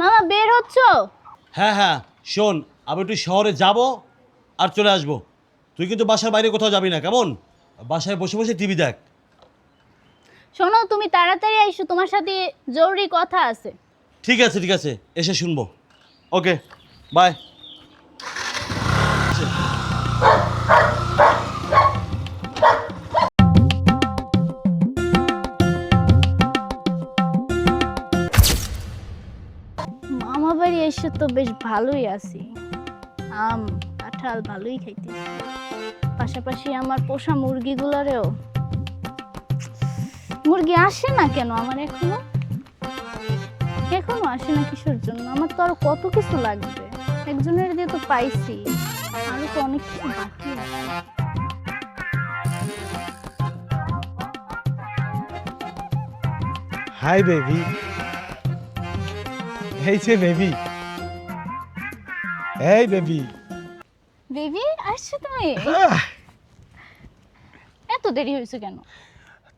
মামা বের হচ্ছো? হ্যাঁ হ্যাঁ, শোন, আমি একটু শহরে যাব আর চলে আসব। তুই কিন্তু বাসার বাইরে কোথাও যাবি না, কেমন? বাসায় বসে বসে টিভি দেখ। শোনো, তুমি তাড়াতাড়ি আইসো, তোমার সাথে জরুরি কথা আছে। ঠিক আছে ঠিক আছে, এসে শুনবো। ওকে, বাই। মামা বাড়ি এসে তো বেশ ভালোই আছি, আম কাঁঠাল ভালোই খাইতেছি। পাশাপাশি আমার পোষা মুরগিগুলোরেও। মুরগি আসে না কেন আমার এখনো আসে না কিসের জন্য? আমার তো আরো কত কিছু লাগবে, একজনের দিয়ে তো পাইছি, আরো তো অনেক কিছু বাকি আছে। হাই বেবি, এই যে বেবি, এই বেবি। বেবি আসছো তুমি? এত দেরি হয়েছে কেন?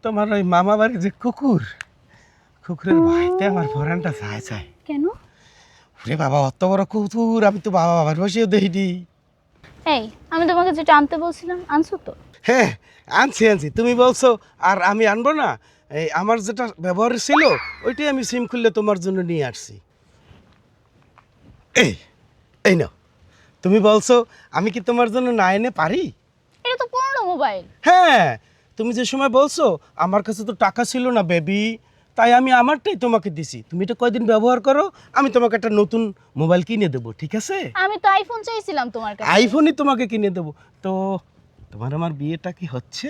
তোমার ওই মামা বাড়ির যে কুকুরের ভাইতে আমার ফোরানটা চায় চায়। কেন? রে বাবা, অত বড় কুকুর আমি তো বাবার বসেও দেখিনি। এই, আমি তোমাকে যেটা আনতে বলছিলাম আনছো তো? হ্যাঁ, আনছি। তুমি বলছো আর আমি আনবো না? এই আমার যেটা ব্যবহার ছিল ওইটাই আমি সিম খুললে তোমার জন্য নিয়ে আসছি। এই এই নাও। তুমি বলছো আমি কি তোমার জন্য না এনে পারি? এটা তো পুরনো মোবাইল। হ্যাঁ, তুমি যে সময় বলছো আমার কাছে তো টাকা ছিল না বেবি, তাই আমি আমারটাই তোমাকে দিছি। তুমি এটা কয়দিন ব্যবহার করো, আমি তোমাকে একটা নতুন মোবাইল কিনে দেবো, ঠিক আছে? আমি তো আইফোন চাইছিলাম তোমার কাছে। আইফোনই তোমাকে কিনে দেবো। তো তোমার আমার বিয়েটা কি হচ্ছে?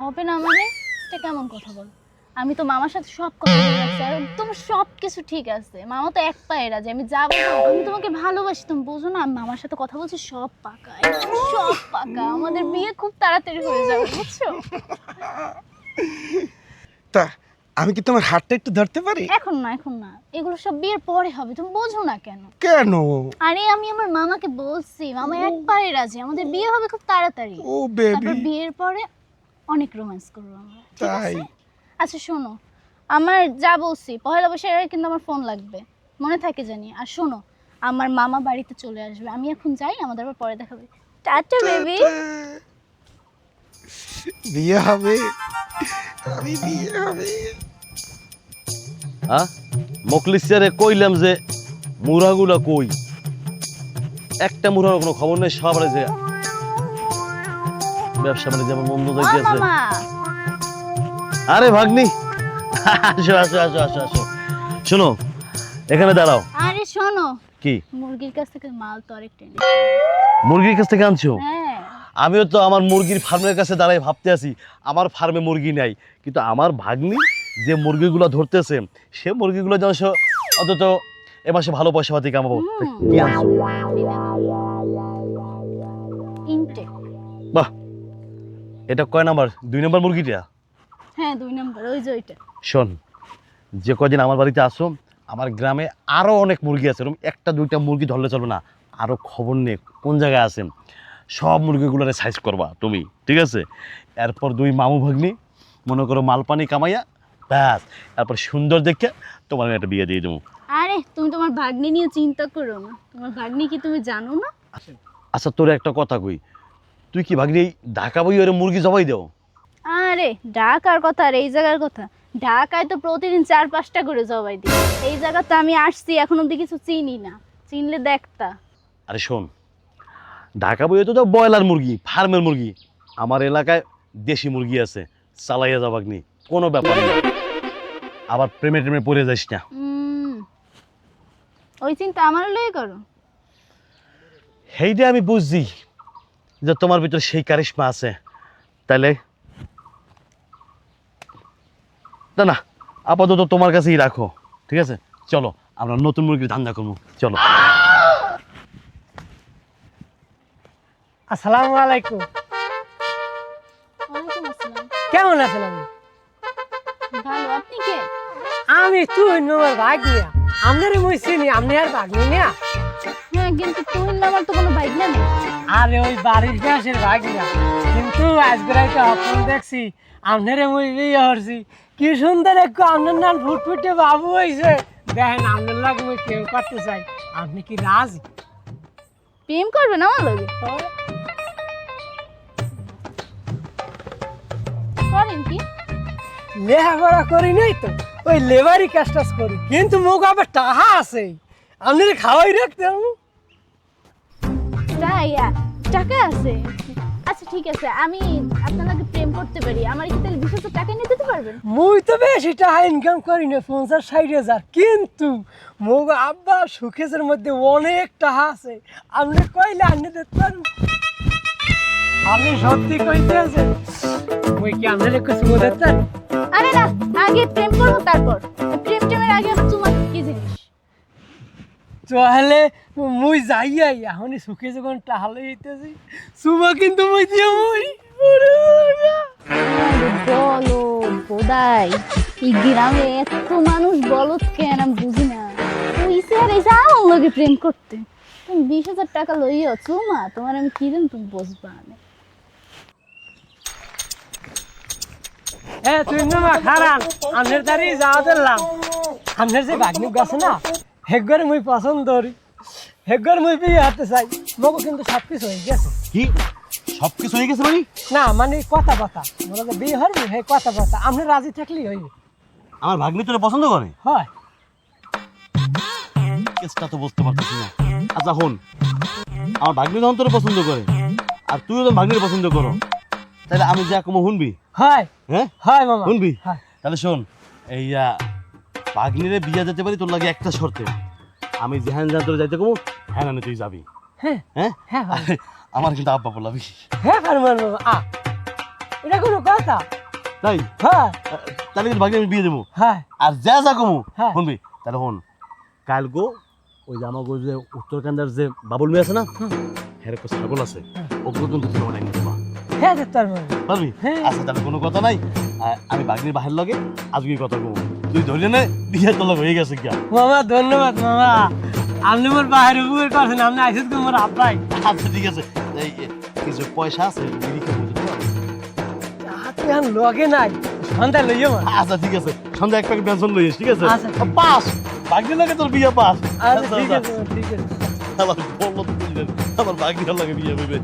হবে না মানে? এটা কেমন কথা বল? আমি তো মামার সাথে সব কথা বলে রাখছি, আর তোমার সব কিছু ঠিক আছে। মামা তো এক পায়ে রাজি, আমি যাবো। আমি তোমাকে ভালোবাসি, তুমি বোঝো না? আমি মামার সাথে কথা বলছি, সব পাকা, একদম সব পাকা। আমাদের বিয়ে খুব তাড়াতাড়ি হয়ে যাবে, বুঝছো? তা আমি কি তোমার হাতটা একটু ধরতে পারি? এখন না, এগুলো সব বিয়ের পরে হবে, তুমি বোঝো না কেন? কেন? আরে আমি আমার মামাকে বলছি, মামা এক পায়ে রাজি, আমাদের বিয়ে হবে খুব তাড়াতাড়ি। ও বেবি, তারপর বিয়ের পরে অনেক রোম্যান্স করবো আমরা, ঠিক তাই? আছে? আচ্ছা শোনো, আমার যা বলছি, পহেলা বৈশাখে কিন্তু আমার ফোন লাগবে, মনে থাকে জানি। আর শোনো, আমার মামা বাড়িতে চলে আসবে, আমি এখন যাই, আমাদের আবার পরে দেখা হবে। Tata baby. বিয়ে হবে, আমি বিয়ে হবে। হ্যাঁ, মকলিসিয়ারে কইলাম যে মুরাগুলা কই, একটা মুরার কোনো খবর নেই। সব যে ব্যবসা মানে যেমন মন্দ ও দেখতেছে। মামা, আরে ভাগ্নি, আসো আসো আসো আসো আসো। শোনো, এখানে দাঁড়াও। আরে শোনো, কি? মুরগির কাছ থেকে মাল তো আরেকটা এনেছি। মুরগির কাছ থেকে আনছো? হ্যাঁ। আমিও তো আমার মুরগির ফার্মের কাছে দাঁড়াই ভাবতে আছি, আমার ফার্মে মুরগি নাই, কিন্তু আমার ভাগ্নি যে মুরগিগুলো ধরতেছে সে মুরগিগুলো যেন অন্তত এ মাসে ভালো পয়সা পাতি কামাবো। কি আনছো? তিনটে। বাহ, এটা কয় নাম্বার? 2 নাম্বার মুরগিটা? হ্যাঁ 2 নাম্বার, ওই যে ওইটা। শোন, যে কদিন আমার বাড়িতে আসো, আমার গ্রামে আরও অনেক মুরগি আছে, এরকম 1-2টা মুরগি ধরলে চলবে না, আরও খবর নেই কোন জায়গায় আছে। সব মুরগিগুলোরে সাইজ করবা তুমি, ঠিক আছে? এরপর 2 মামু ভাগ্নি, মনে করো মালপানি কামাইয়া, ব্যাস, তারপর সুন্দর দেখে তোমার একটা বিয়ে দিয়ে দেবো। আরে তুমি তোমার ভাগ্নি নিয়ে চিন্তা করো না, তোমার ভাগ্নি কি তুমি জানো না? আচ্ছা, তোর একটা কথা কই, তুই কি ভাগ্নি এই ঢাকা বই ওরে মুরগি জবাই দেও? আরে ঢাকার কথা আর এই জায়গার কথা, ঢাকায় তো প্রতিদিন 4-5টা করে জবাই দিই। এই জায়গাতে আমি আসছি, এখন অব্দি কিছু চিনি না, চিনলে দেখতা। আরে শোন, ঢাকা বইয়ে তো ব্রয়লার মুরগি, ফার্মের মুরগি, আমার এলাকায় দেশি মুরগি আছে, চালাইয়া যাবাগনি, কোনো ব্যাপার না। আবার প্রেমে টেমে পড়ে যাস না। ওই চিন্তা আমার লই করো। সেইটা আমি বুঝছি যে তোমার ভিতরে সেই কারিশমা আছে, তাইলে না না, আপাতত তোমার কাছেই রাখো, ঠিক আছে? চলো আমরা নতুন মুরগির ধান্দা করবো, চলো। আসসালামু আলাইকুম। ওয়ালাইকুম আসসালাম। কেমন আছেন? আমি ভালো, আপনি কে? আমি তুই আমার ভাগ নিয়া আপনারে মই চিনি, আপনি আর ভাগ নিয়া? হ্যাঁ, কিন্তু তুহিন আমার তো কোনো বাইক না নেই। আরে ওই বাড়ির গ্যাসের ভাগ নিয়া, কিন্তু আজকে তো আপন দেখছি আপনারে মই বিয়ে হরছি। কি সুন্দর একটু আপনার নাম ফুটফুটে বাবু হয়েছে, দেখেন আপনার লাগে আমি প্রেম করতে চাই, আপনি কি রাজি? প্রেম করবেন আমার লগে? করেন কি? লেখাপড়া করি নাই তো, ওই লেবারি কাজ টাজ করি, কিন্তু মুখ আবার টাহা আছে, আপনি খাওয়াই রাখতে হবে। তাই টাকা আছে? আচ্ছা ঠিক আছে, আমি আপনার লাগে প্রেম করতে পারি। আমার কি তাহলে 20,000 টাকা নিয়ে দিতে পারবেন? মুই তো বেশি টাকা ইনকাম করি না, 50-60,000, কিন্তু মুখ আব্বা সুখেজের মধ্যে অনেক টাকা আছে, আপনি কইলে আনি দিতে পারবেন। আপনি সত্যি কইতেছেন? মুই কি আপনার কিছু বোঝাতে? আরে না, আগে প্রেম করবো তারপর। প্রেমের আগে আবার চুমা কি জিনিস? তাহলে মুই যাইয়াই এখনই সুখে যখন টাহালে হইতেছি, সুমা কিন্তু মুই দিয়ে মুই বলো বোধাই, এই গ্রামে এত মানুষ বলত কেন আমি বুঝি না। তুই আর এসে আমার লগে প্রেম করতে, তুমি 20,000 টাকা লইও চুমা, তোমার আমি কি দিন তুমি বুঝবা না। হ্যাঁ তুই না খারাপ, আপনার দাঁড়িয়ে যাওয়া দিলাম। আপনার যে বাগনিক গাছে না, হেগরে মুই পছন্দ করি, হেগরে মুই বিয়ে হাতে চাই। মগো কিন্তু সব কিছু হয়ে গেছে। কি সব কিছু হয়ে গেছে মানে? না মানে কথা কথা, বলে যে বিয়ে হরবি, হে কথা কথা, আপনি রাজি থাকলেই হইবে। আমার ভাগ্নি তোরে পছন্দ করে? হয়। কেসটা তো বুঝতে পারতেছি না। আচ্ছা হন, আমার ভাগ্নি যখন তোরে পছন্দ করে আর তুইও যখন ভাগ্নির পছন্দ করো, তাহলে আমি যা কমো শুনবি? হয় হ্যাঁ হয় মামা শুনবি? হয়। তাহলে শোন, এই ভাগ্নিরে বিয়া যেতে পারি তোর লাগে একটা শর্তে, আমি যেহান যান তোরে যাইতে কমু হ্যাঁ না তুই যাবি। হ্যাঁ হ্যাঁ হ্যাঁ হয়। আমার কিন্তু আব্বা বলাবি। হ্যাঁ ফারমান মামা, এটা কোনো কথা? তাই হ্যাঁ তাহলে কিন্তু ভাগ্নি আমি বিয়ে দেবো। হ্যাঁ আর যা যা কমু হ্যাঁ। শুনবি? তাহলে হন, কাল গো ওই যে আমাকে যে উত্তরকান্দার যে বাবুল মেয়ে আছে না, হ্যাঁ ছাগল আছে, ওগুলো কিন্তু তোর অনেক নিতে হ্যাঁ দেখতে পারবো। পারবি? হ্যাঁ। আচ্ছা তাহলে কোনো কথা নাই, আমি বাগনির বাহির লগে আজকে কথা কমু, তুই ধরে নে বিয়ে তোর লগে হয়ে গেছে কি? মামা ধন্যবাদ মামা, আপনি মোর বাহির উপকার করছেন, আপনি আইসেন তো মোর আব্বাই। আচ্ছা ঠিক আছে, এই কিছু পয়সা আছে বিড়ি খেয়ে বুঝতে পারবি? তুই এখন লগে নাই, সন্ধ্যা লইয়া মা। আচ্ছা ঠিক আছে, সন্ধ্যা এক প্যাকেট ব্যঞ্জন লইস, ঠিক আছে? আচ্ছা। পাস বাগনির লগে তোর বিয়ে পাস। আচ্ছা ঠিক আছে ঠিক আছে। আমার বললো তো বুঝলেন, আমার বাগনির লগে বিয়ে হইবে।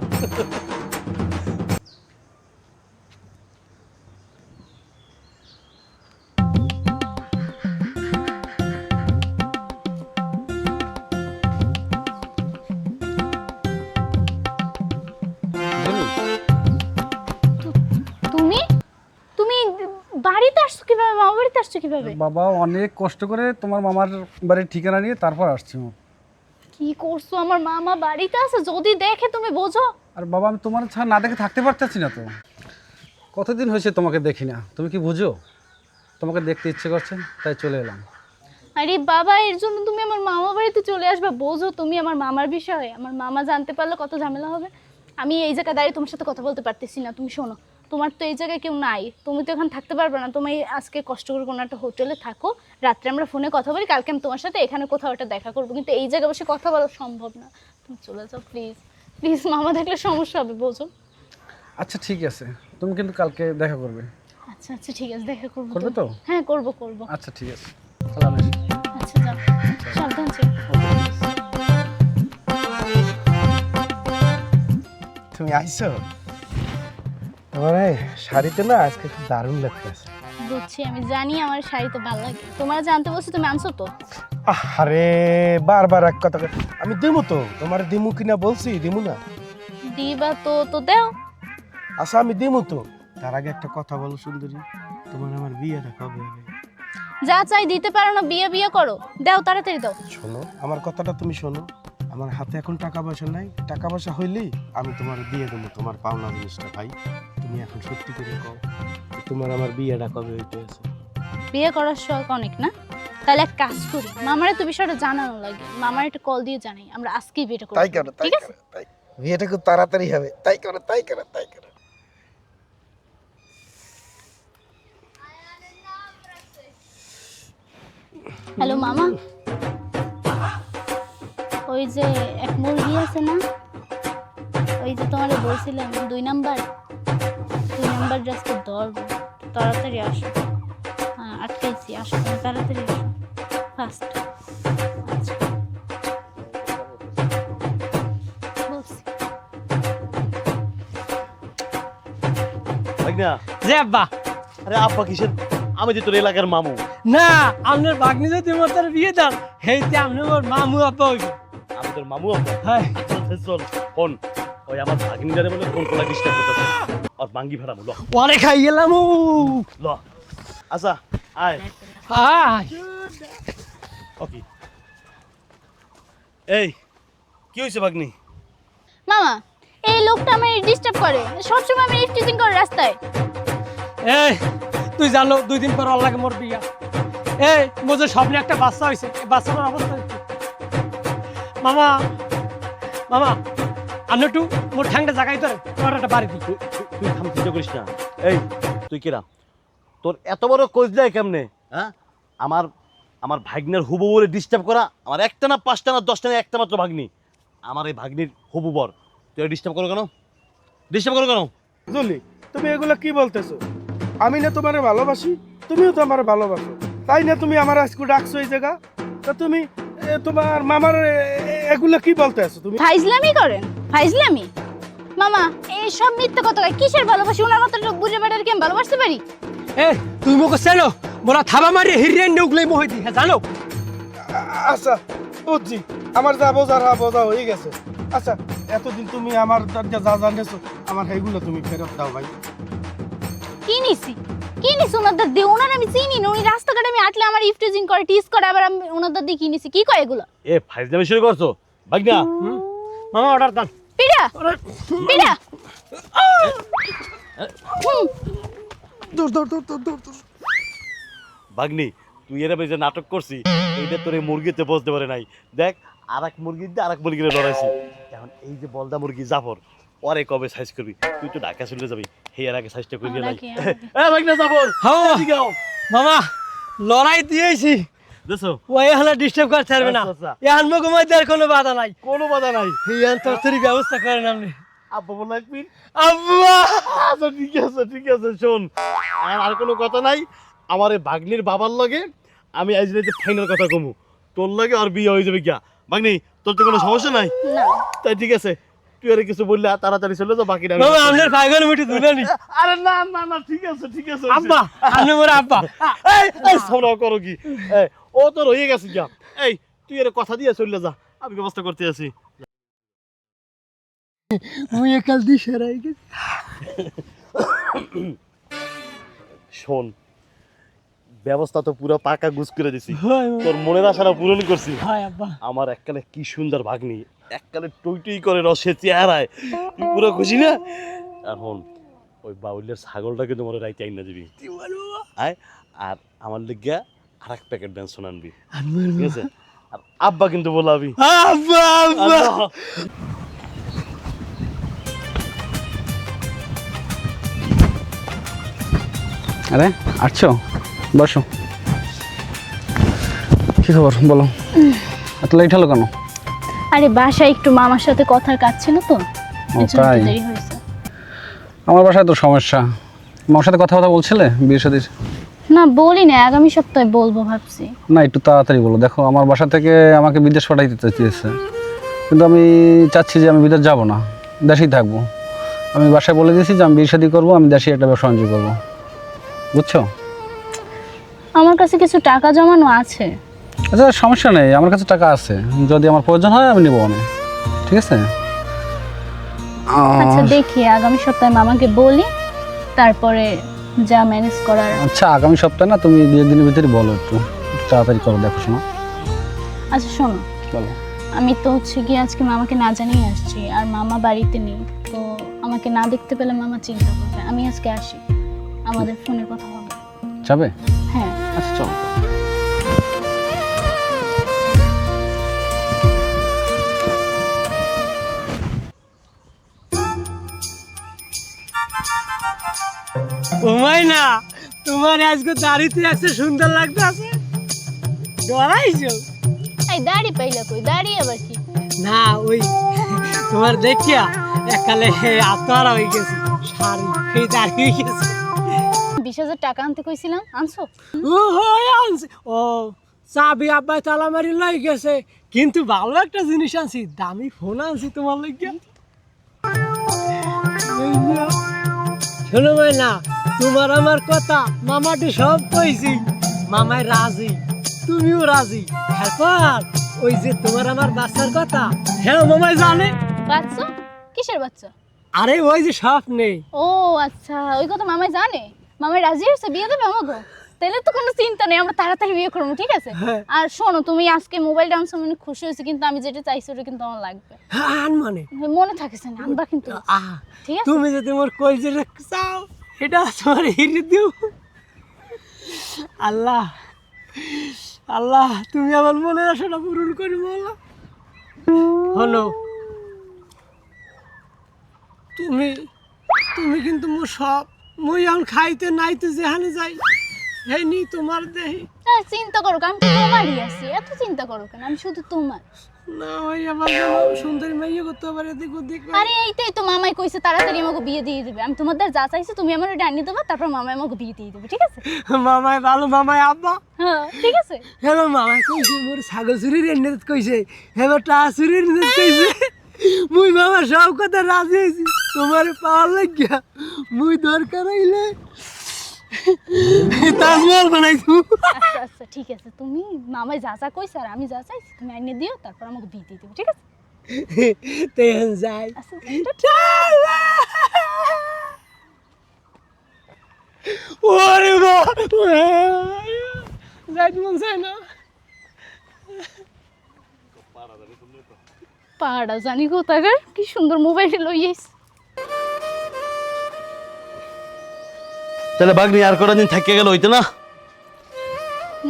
তুমি তুমি বাড়িতে আসছো কিভাবে? মামা বাড়িতে আসছো কিভাবে? বাবা অনেক কষ্ট করে তোমার মামার বাড়ির ঠিকানা নিয়ে তারপর আসছি। কি করছো? আমার মামা বাড়িতে আছে, যদি দেখে তুমি বোঝো। আর বাবা আমি তোমার ছাড়া না দেখে থাকতে পারতেছি না তো। কতদিন হয়েছে তোমাকে দেখি না, তুমি কি বুঝো? তোমাকে দেখতে ইচ্ছে করছে তাই চলে এলাম। আরে বাবা, এর জন্য তুমি আমার মামা বাড়িতে চলে আসবে? বোঝো তুমি আমার মামার বিষয়ে, আমার মামা জানতে পারলে কত ঝামেলা হবে। আমি এই জায়গায় দাঁড়িয়ে তোমার সাথে কথা বলতে পারতেছি না। তুমি শোনো, তোমার তো এই জায়গায় কেউ নাই, তুমি তো এখানে থাকতে পারবে না। তুমি আজকে কষ্ট করে কোনো একটা হোটেলে থাকো, রাত্রে আমরা ফোনে কথা বলি, কালকে আমি তোমার সাথে এখানে কোথাও একটা দেখা করবো, কিন্তু এই জায়গায় বসে কথা বলা সম্ভব না। তুমি চলে যাও প্লিজ প্লিজ, মামা দেখলে সমস্যা হবে, বোঝো। আচ্ছা ঠিক আছে, তুমি কিন্তু কালকে দেখা করবে। আচ্ছা আচ্ছা ঠিক আছে, দেখা করবো। করবে তো? হ্যাঁ করবো করবো। আচ্ছা ঠিক আছে, সালাম। আচ্ছা যাও, সাবধান ছিল। তুমি আইছো? তোমার এই শাড়িতে না আজকে খুব দারুণ লাগতেছে। বুঝছি, আমি জানি আমার শাড়ি তো ভালো লাগে, তোমার জানতে বলছি, তুমি আনছো তো। আরে বারবার এক কথা আমি দিমু তো, তোমার দিমু কিনা বলছি, দিমু না? দিবা তো, তো দাও। আচ্ছা আমি দিমু তো, তার আগে একটা কথা বলো সুন্দরী, তোমার আমার বিয়েটা কবে হবে? যা চাই দিতে পারো না, বিয়ে বিয়ে করো, দাও তাড়াতাড়ি দাও। শোনো আমার কথাটা, তুমি শোনো, আমার হাতে এখন টাকা পয়সা নাই, টাকা পয়সা হইলেই আমি তোমার দিয়ে দেবো তোমার পাওনা জিনিসটা। ভাই তুমি এখন সত্যি করে কও, তোমার আমার বিয়েটা কবে হইতে আছে? বিয়ে করার শখ অনেক না? তাহলে এক কাজ করি, মামারে তো বিষয়টা জানানো লাগে, মামার একটা কল দিয়ে জানাই, আমরা আজকেই বিয়েটা করব। তাই করো, তাই ঠিক আছে? করো, তাই বিয়েটা খুব তাড়াতাড়ি হবে, তাই করো, তাই করো, তাই করো। হ্যালো মামা, ওই যে এক মুরগি আছে না, ওই যে তোমারে বলছিলাম 2 নাম্বার রাস্তা ধরবো, তাড়াতাড়ি আসো। হ্যাঁ আটকাইছি, আসো তুমি তাড়াতাড়ি আসো। ফার্স্ট বলছি ভাগনা যে আব্বা আরে আব্বা কিসের, আমি যে তোর এলাকার মামু। না আপনার ভাগ্নি যদি মোর তার বিয়ে দেন হেইতে আপনি মোর মামু আব্বা হইবে। আমি তোর মামু আব্বা। হ্যাঁ আচ্ছা, চল ফোন, ওই আমার ভাগনিটারে বলে ফোন করা ডিস্টার্ব করতেছে, আর ভাঙ্গি ফেরামু। ল পরে খাই গেলাম ল আচ্ছা আয়। হাই ওকে এই কি হয়েছে ভাগ্নি? মামা এই লোকটা আমার ডিস্টার্ব করে, সবসময় আমি ইফটিজিং করে রাস্তায়। এই তুই জানো 2 দিন পর আল্লাহকে মোর বিয়া। এই মোর স্বপ্নে একটা বাচ্চা হয়েছে, এই বাচ্চাটার অবস্থা কি? মামা মামা আপনি একটু মোর ঠ্যাংটা জাগাই তোর তোমার একটা বাড়ি দিই। তুই থাম, চিন্তা করিস না। এই তুই কেরা, তোর এত বড় কোচ দেয় কেমনে? হ্যাঁ, আমার আমার ভাগ্নের হুবু বলে ডিস্টার্ব করা। আমার একটা না 5টা না 10টা না একটা মাত্র ভাগ্নি, আমার এই ভাগ্নির হুবু বর। তুই ডিস্টার্ব করো কেন? ডিস্টার্ব করো কেন? জুলি, তুমি এগুলো কি বলতেছো? আমি না তোমারে ভালোবাসি, তুমিও তো আমার ভালোবাসো, তাই না তুমি আমার আজকে ডাকছো এই জায়গা? তা তুমি তোমার মামার এগুলো কি বলতে আছো তুমি? ফাইজলামি করেন, ফাইজলামি। মামা এই সব মিথ্যা কথা কয়, কিসের ভালোবাসি? ওনার মতো লোক বুঝে বেড়ার কি আমি ভালোবাসতে পারি? এই তুই মোকে চেনো? মোরা থাবা মারি হিরিয়ান নেউকলেই মোহ দি, হ্যাঁ জানো? আচ্ছা বুঝছি, আমার যা বোঝার বোঝা হয়ে গেছে। আচ্ছা এতদিন তুমি আমার যা জানেছো আমার সেইগুলো তুমি ফেরত দাও ভাই। কি নিছি ওনার দাদ দিয়ে? ওনার আমি চিনি না, উনি রাস্তাঘাটে আমি আটলে আমার ইফটিজিং করে, টিজ করে, আবার আমি ওনার দাদ দিয়ে কি নিছি? কি কয় এগুলো? এ ফাইজলামি শুরু করছো ভাগ্না? মামা অর্ডার দেন। পিড়া পিড়া দূর দূর দূর দূর দূর দূর। ভাগ্নি তুই এর যে নাটক করছি, এইটা তোর এই মুরগিতে বসতে পারে নাই। দেখ আর এক মুরগি দিয়ে আর এক মুরগিরে লড়াইছি। এখন এই যে বলদা মুরগি জাফর, ওরে কবে সাইজ করবি? তুই তো ঢাকা চলে যাবি, হে এর আগে সাইজটা করি নাই। এ ভাগ্না জাফর, হ্যাঁ এদিকে আও। মামা লড়াই দিয়েছি, দেখছো ওই এখানে ডিস্টার্ব করতে পারবে না। আচ্ছা, আচ্ছা। এখন মুখ মধ্যে আর কোনো বাধা নাই। কোনো বাধা নাই। এই তরতরি ব্যবস্থা করেন আপনি। আব্বা বল এক মিনিট। আব্বা আচ্ছা ঠিক আছে শোন, আর কোনো কথা নাই। আমার এই ভাগ্নির বাবার লগে আমি আজ রাতে ফাইনাল কথা কমু, তোর লাগে আর বিয়ে হয়ে যাবে গিয়া। ভাগ্নি তোর তো কোনো সমস্যা নাই? না তাই ঠিক আছে, তুই আর কিছু বললে তাড়াতাড়ি চলে যাও, বাকিটা মামা আপনার পাগল মিটি ধুলেনি। আরে না না না, ঠিক আছে আব্বা আপনি মোর আব্বা। এই শোনো করো কি, এই ও তো রয়ে গেছে গিয়া। এই তুই এর কথা দিয়ে চলে যা, আমি ব্যবস্থা করতে আছি। মুই একাল দি সেরাই গেছি। শোন, ব্যবস্থা তো পুরো পাকা গুছ করে দিছি, হয় তোর মনের আশাটা পূরণ করছি। হয় আব্বা। আমার এককালে কি সুন্দর ভাগ্নি, এককালে টই টই করে রসে চেহারায়, তুই পুরো খুশি না? এখন ওই বাউলের ছাগলটাকে তোমার রাইতে আইনা দিবি, আয় আর আমার লিগা আর এক প্যাকেট ডান্স শোনানবি, ঠিক আছে? আর আব্বা কিন্তু বলাবি। আব্বা আব্বা আল্লাহ। আরে আসছো, বসো। কি খবর বলো, এত লেট হলো কেন? আরে বাসায় একটু মামার সাথে কথার কাজ ছিল তো, এজন্য তাই? একটু দেরি হয়েছে। আমার বাসায় তো সমস্যা। আমার সাথে কথা বলছিলে বিয়ের সাথে? না বলি না, আগামী সপ্তাহে বলবো ভাবছি। না একটু তাড়াতাড়ি বলো। দেখো আমার বাসা থেকে আমাকে বিদেশ পাঠাইতে চেয়েছে, কিন্তু আমি চাচ্ছি যে আমি বিদেশ যাব না, দেশেই থাকবো। আমি বাসায় বলে দিয়েছি যে আমি বিয়ে শাদী করবো, আমি দেশেই একটা ব্যবসা বাণিজ্য করবো, বুঝছো? আমার কাছে কিছু টাকা জমানো আছে। আচ্ছা সমস্যা নেই, আমার কাছে টাকা আছে, যদি আমার প্রয়োজন হয় আমি নেবো না, ঠিক আছে? আচ্ছা দেখি আগামী সপ্তাহে মামাকে বলি, তারপরে যা ম্যানেজ করার। আচ্ছা আগামী সপ্তাহে না, তুমি 2 দিনের ভিতরে বলো, একটু তাড়াতাড়ি করো। দেখো শোনো, আচ্ছা শোনো, বলো। আমি তো হচ্ছে গিয়ে আজকে মামাকে না জানিয়ে আসছি, আর মামা বাড়িতে নেই, তো আমাকে না দেখতে পেলে মামা চিন্তা করবে। আমি আজকে আসি, আমাদের ফোনে কথা হবে। যাবে? হ্যাঁ আচ্ছা চলো। ঘুমাই না, তোমার আজকে দাড়িতে আছে সুন্দর লাগতেছে। ডরাইছো? এই দাড়ি পাইলা কই? দাড়ি আবার কি? না ওই তোমার দেখিয়া একালে আত্মারা হয়ে গেছে, শাড়ি এই দাঁড়িয়ে গেছে। 20,000 টাকা আনতে কইছিলাম, আনছো? ও হয় আনছে। ও চাবি আব্বাই তালা মারি লই গেছে, কিন্তু ভালো একটা জিনিস আনছি, দামি ফোন আনছি তোমার লাগিয়া। শোনো না, তোমার আমার কথা মামাটি সব কইছি, মামাই রাজি, তুমিও রাজি। এরপর ওই যে তোমার আমার বাচ্চার কথা, হ্যাঁ মামাই জানে। বাচ্চা? কিসের বাচ্চা? আরে ওই যে স্বপ্নে। ও আচ্ছা, ওই কথা মামাই জানে? মামাই রাজি হয়েছে বিয়ে দেবে আমাকে? তাহলে তো কোনো চিন্তা নেই, আমরা তাড়াতাড়ি বিয়ে করবো, ঠিক আছে? আর শোনো, তুমি আজকে মোবাইলটা আনছো মানে খুশি হয়েছে, কিন্তু আমি যেটা চাইছি ওটা কিন্তু আমার লাগবে। আন মানে মনে থাকিস না, আনবা কিন্তু, ঠিক আছে? তুমি যদি মোর কই যে চাও এটা তোমার হিরে দিও। আল্লাহ আল্লাহ, তুমি আমার মনের আশাটা পূরণ করি বলা। হলো তুমি তুমি কিন্তু মোর সব, মুই এখন খাইতে নাইতে যেখানে যাই এই নি তোমার দেহি। চিন্তা করো, আমি তো তোমারই আছি, এত চিন্তা করো কেন? আমি শুধু তোমার। না ওই আমার সুন্দরী মাইয়া করতে পারে, দেখো দেখো। আরে এইটাই তো মামাই কইছে তাড়াতাড়ি আমাকে বিয়ে দিয়ে দিবে। আমি তোমাদের যা চাইছি তুমি আমার ওটা আনিয়ে দেবো, তারপর মামাই আমাকে বিয়ে দিয়ে দেবে, ঠিক আছে? মামাই ভালো, মামাই আব্বা। হ্যাঁ ঠিক আছে। হ্যাঁ মামাই কইছে মোর ছাগল চুরির এনে কইছে, এবার টা চুরির এনে কইছে। মুই মামা সব কথা রাজি হয়েছি, তোমার পাওয়ার লাগিয়া মুই দরকার হইলে তাজমহল বানাইছু। আচ্ছা আচ্ছা ঠিক আছে, তুমি মামাই যা যা কইছে আর আমি যা চাইছি তুমি আনিয়ে দিও, তারপর আমাকে বিয়ে দিয়ে দেবে, ঠিক আছে? তেন যাই। আচ্ছা ওরে বা যাইতে মন চায় না। পাড়া জানি কোথাকার, কি সুন্দর মোবাইল লইয়াইস। তাহলে বাগনি আর কটা দিন থাকিয়ে গেল হইতো না?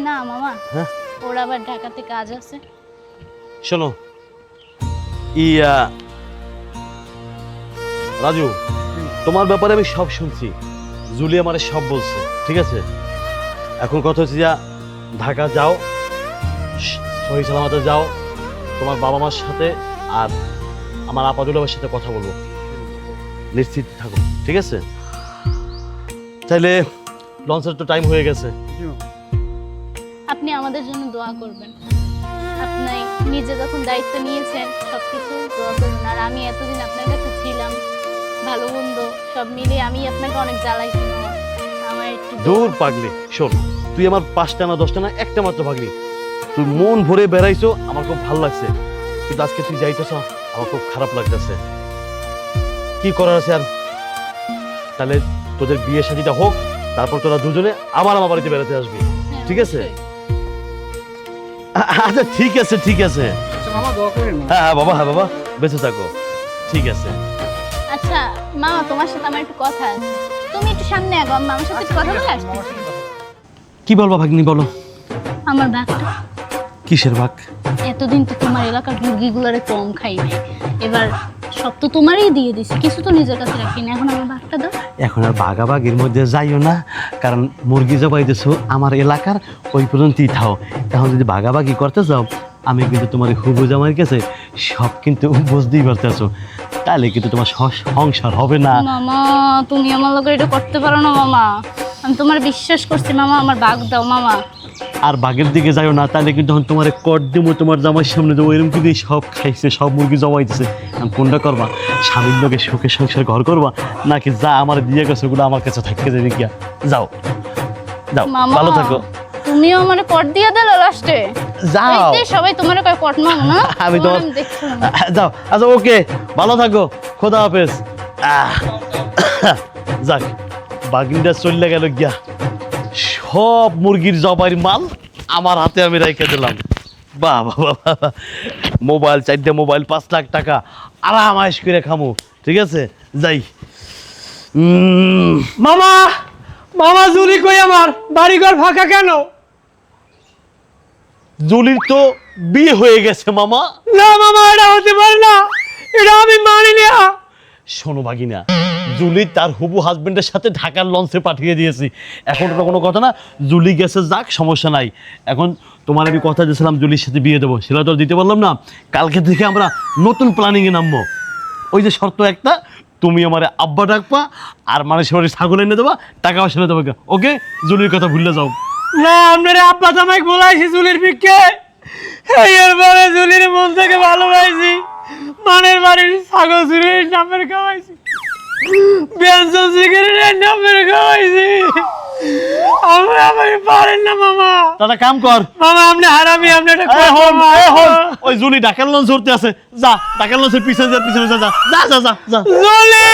না মামা, হ্যাঁ? ওর আবার ঢাকাতে কাজ আছে। শোনো রাজু, তোমার ব্যাপারে আমি সব শুনছি, জুলি আমারে সব বলছে, ঠিক আছে? এখন কথা হচ্ছে যা, ঢাকা যাও, সহি সালামতে যাও, তোমার বাবা মার সাথে আর আমার আপাদুলের সাথে কথা বলবো, নিশ্চিত থাকো, ঠিক আছে? তাইলে লঞ্চের তো টাইম হয়ে গেছে। আপনি আমাদের জন্য দোয়া করবেন। আপনি নিজে যখন দায়িত্ব নিয়েছেন সবকিছু দোয়া করবেন। আর আমি এতদিন আপনার কাছে ছিলাম, ভালো মন্দ সব মিলিয়ে আমি আপনাকে অনেক জ্বালাইছি মামা, আমার একটু দূর পাগলি, শোন, তুই আমার 5টা না 10টা না একটা মাত্র পাগলি, তুই মন ভরে বেড়াইছো, আমার খুব ভালো লাগছে, কিন্তু আজকে তুই যাইতেছ আমার খুব খারাপ লাগতেছে। কি করার আছে আর? তাহলে তোদের বিয়ে শাদীটা হোক, তারপর তোরা দুজনে আবার আমার বাড়িতে বেড়াতে আসবি, হ্যাঁ, ঠিক আছে? অবশ্যই। আচ্ছা ঠিক আছে, ঠিক আছে। মামা দোয়া করেন। হ্যাঁ বাবা বেঁচে থাকো, ঠিক আছে। আচ্ছা মামা, তোমার সাথে আমার একটু কথা আছে, তুমি একটু সামনে আগো, আমি মামার সাথে একটু কথা বলে আসছি। কি বলবা ভাগ্নি, বলো। আমার ভাগটা, কিসের ভাগ? এতদিন তো তোমার এলাকার মুরগিগুলোরে কম খাই নাই, এবার সব তো তোমারই দিয়ে দিছি, কিছু তো নিজের কাছে রাখি না, এখন আমার ভাগটা দাও। এখন আর বাগাবাগির মধ্যে যাইও না, কারণ মুরগি জবাইতেছো আমার এলাকার, ওই পর্যন্তই থাও। এখন যদি বাগাবাগি করতে চাও, আমি কিন্তু তোমার হুবু জামাইয়ের কাছে সব কিন্তু বুঝতেই পারতেছো, তাহলে কিন্তু তোমার সংসার হবে না। মামা তুমি আমার লোক এটা করতে পারো না মামা, আমি তোমার বিশ্বাস করছি মামা, আমার ভাগ দাও মামা। আর বাঘের দিকে যাইও না, তাহলে কিন্তু এখন তোমার কর দেবো, তোমার জামাইয়ের সামনে দেবো, এরকম কিন্তু সব খাইছে, সব মুরগি জমাইতেছে। আমি কোনটা করবা? স্বামীর লোকে সুখে সংসার ঘর করবা, নাকি যা আমার দিয়ে গেছে ওগুলো আমার কাছে থাকতে যাবে গিয়া? যাও যাও, মামা ভালো থাকো। তুমিও আমার কট দিয়ে দিলে লাস্টে, যাও, সবাই তোমার কয় কট মামা না? আমি তোমার তোমার দেখছিলাম। যাও। আচ্ছা ওকে, ভালো থাকো, খোদা হাফেজ। যাক, বাগিনটা চলে গেল গিয়া, সব মুরগির জবাইয়ের মাল আমার হাতে আমি রেখে দিলাম। বাহ বাহ বাহ, মোবাইল 4টে মোবাইল, 5 লাখ টাকা আরাম আয়েশ করে খামু, ঠিক আছে? যাই। মামা মামা জুলি কই, আমার বাড়িঘর ফাঁকা কেন? জুলির তো বিয়ে হয়ে গেছে মামা। না মামা, এটা হতে পারে না, এটা আমি মানি না। শোনো ভাগিনা, জুলি তার হুবু হাজবেন্ডের সাথে ঢাকার লঞ্চে পাঠিয়ে দিয়েছি, এখন তো কোনো কথা না, জুলি গেছে যাক, সমস্যা নাই। এখন তোমার আমি কথা দিয়েছিলাম জুলির সাথে বিয়ে দেবো, সেটা তো আর দিতে পারলাম না। কালকে থেকে আমরা নতুন প্ল্যানিংয়ে নামবো। ওই যে শর্ত একটা, তুমি আমার আব্বা ডাকবা আর মানুষের বাড়ি ছাগল এনে দেবা, টাকা পয়সা এনে দেবো, ওকে? জুলির কথা ভুলে যাও। না আপনার আব্বা জামাই বলাইছি জুলির পিককে এরপরে জুলির মন থেকে ভালোবাসি মানের বাড়ির ছাগল চুরির নামের খাওয়াইছি ব্যঞ্জন সিগারেটের নামের খাওয়াইছি আমি পারেন না মামা তাহলে কাম কর মামা আপনি হারামি আপনি একটা এ হন, কথা এ হন। ওই জুলি ডাকের লঞ্চ ধরতে আছে যা ডাকের লঞ্চের পিছনে যা যা যা যা যা যা জুলি